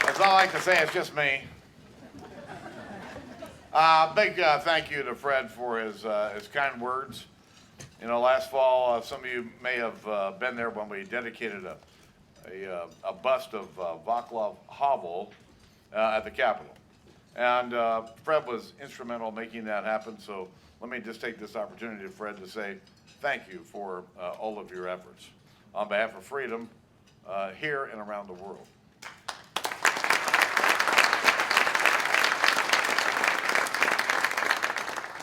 As I like to say, it's just me. Big thank you to Fred for his kind words. You know, last fall, some of you may have been there when we dedicated a bust of Václav Havel at the Capitol. And Fred was instrumental in making that happen. So let me just take this opportunity, Fred, to say thank you for all of your efforts on behalf of freedom here and around the world.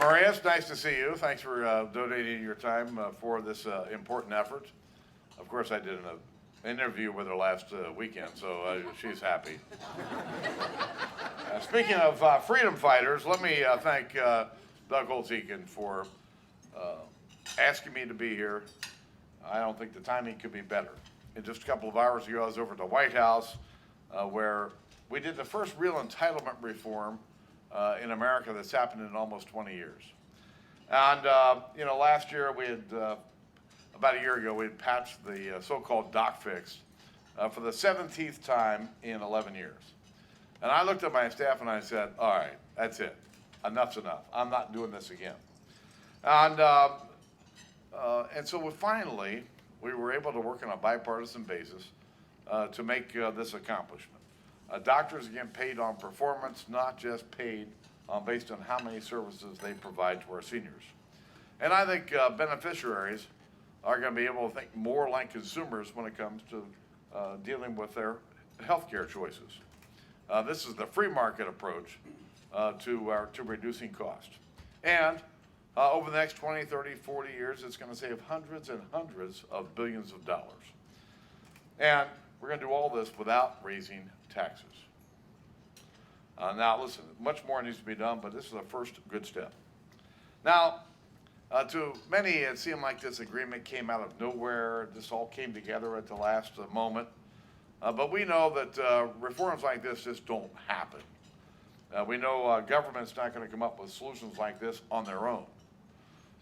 Maria, it's nice to see you. Thanks for donating your time for this important effort. Of course, I did an interview with her last weekend, so she's happy. Speaking of freedom fighters, let me thank Doug Holtz-Eakin for asking me to be here. I don't think the timing could be better. In just a couple of hours ago, I was over at the White House where we did the first real entitlement reform in America that's happened in almost 20 years. And, you know, last year we had, about a year ago, we had patched the so-called doc fix for the 17th time in 11 years. And I looked at my staff and I said, all right, that's it. Enough's enough. I'm not doing this again. And so we were able to work on a bipartisan basis to make this accomplishment. Doctors are getting paid on performance, not just paid based on how many services they provide to our seniors. And I think beneficiaries are going to be able to think more like consumers when it comes to dealing with their health care choices. This is the free market approach to reducing cost. And over the next 20, 30, 40 years, it's going to save hundreds and hundreds of billions of dollars. And we're going to do all this without raising taxes. Now, listen, much more needs to be done, but this is the first good step. Now, to many, it seemed like this agreement came out of nowhere. This all came together at the last moment. But we know that reforms like this just don't happen. We know government's not going to come up with solutions like this on their own.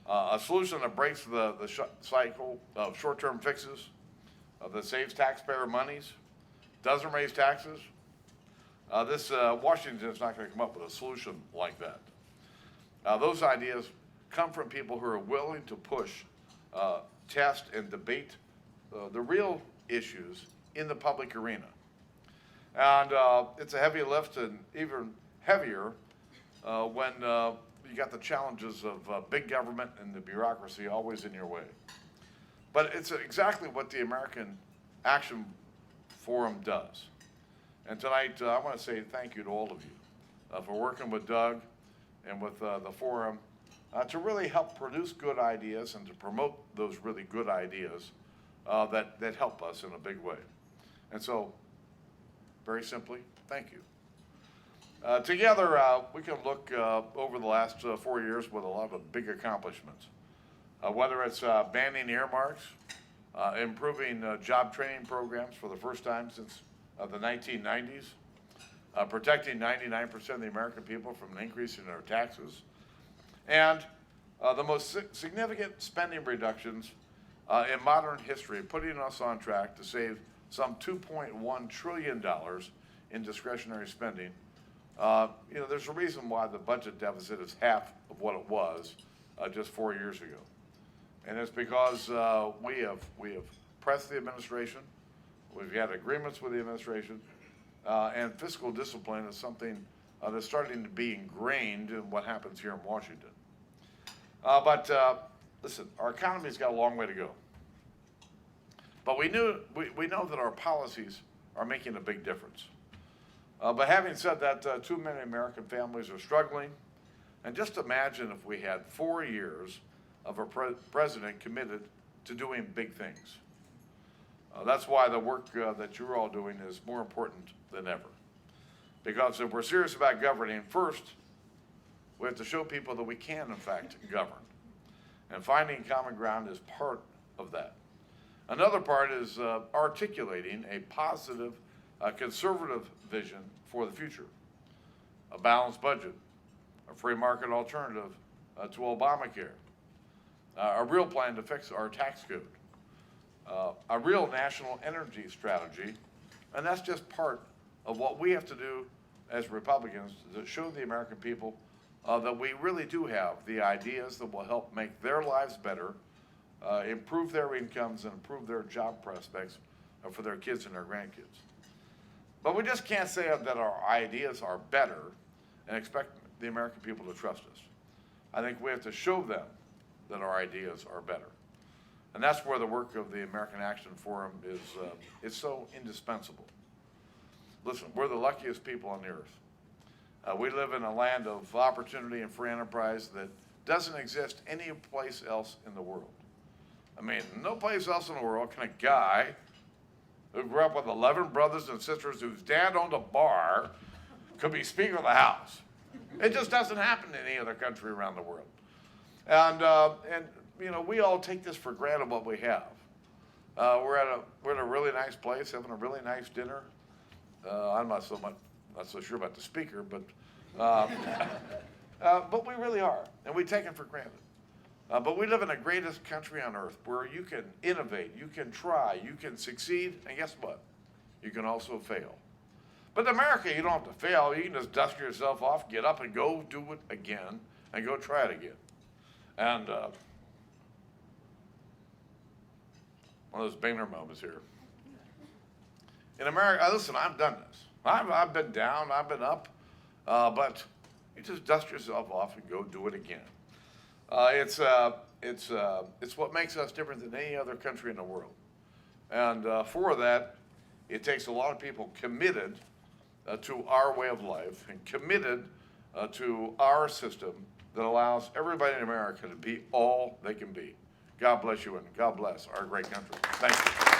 A solution that breaks the cycle of short-term fixes, that saves taxpayer monies, doesn't raise taxes. Washington is not going to come up with a solution like that. Those ideas come from people who are willing to push, test, and debate the real issues in the public arena. And it's a heavy lift, and even heavier when you got the challenges of big government and the bureaucracy always in your way. But it's exactly what the American Action Forum does. And tonight, I want to say thank you to all of you for working with Doug and with the forum to really help produce good ideas and to promote those really good ideas that help us in a big way. And so, very simply, thank you. Together, we can look over the last 4 years with a lot of big accomplishments. Whether it's banning earmarks, improving job training programs for the first time since the 1990s, protecting 99% of the American people from an increase in their taxes, and the most significant spending reductions in modern history, putting us on track to save some $2.1 trillion in discretionary spending. You know, there's a reason why the budget deficit is half of what it was just 4 years ago. And it's because we have pressed the administration, we've had agreements with the administration, and fiscal discipline is something that's starting to be ingrained in what happens here in Washington. But listen, our economy's got a long way to go. But we know that our policies are making a big difference. But having said that, too many American families are struggling. And just imagine if we had 4 years of a president committed to doing big things. That's why the work that you're all doing is more important than ever. Because if we're serious about governing, first, we have to show people that we can, in fact, govern. And finding common ground is part of that. Another part is articulating a positive, conservative vision for the future. A balanced budget, a free market alternative to Obamacare, a real plan to fix our tax code, a real national energy strategy, and that's just part of what we have to do as Republicans to show the American people that we really do have the ideas that will help make their lives better, improve their incomes, and improve their job prospects for their kids and their grandkids. But we just can't say that our ideas are better and expect the American people to trust us. I think we have to show them that our ideas are better. And that's where the work of the American Action Forum is so indispensable. Listen, we're the luckiest people on the earth. We live in a land of opportunity and free enterprise that doesn't exist any place else in the world. I mean, no place else in the world can a guy who grew up with 11 brothers and sisters whose dad owned a bar could be Speaker of the House. It just doesn't happen in any other country around the world. And you know, we all take this for granted what we have. We're at a really nice place, having a really nice dinner. I'm not so sure about the speaker, but we really are, and we take it for granted. But we live in the greatest country on earth where you can innovate, you can try, you can succeed, and guess what? You can also fail. But in America, you don't have to fail. You can just dust yourself off, get up, and go do it again, and go try it again. And one of those Boehner moments here. In America, listen, I've done this. I've been down, I've been up, but you just dust yourself off and go do it again. It's what makes us different than any other country in the world. And for that, it takes a lot of people committed to our way of life and committed to our system that allows everybody in America to be all they can be. God bless you, and God bless our great country. Thank you.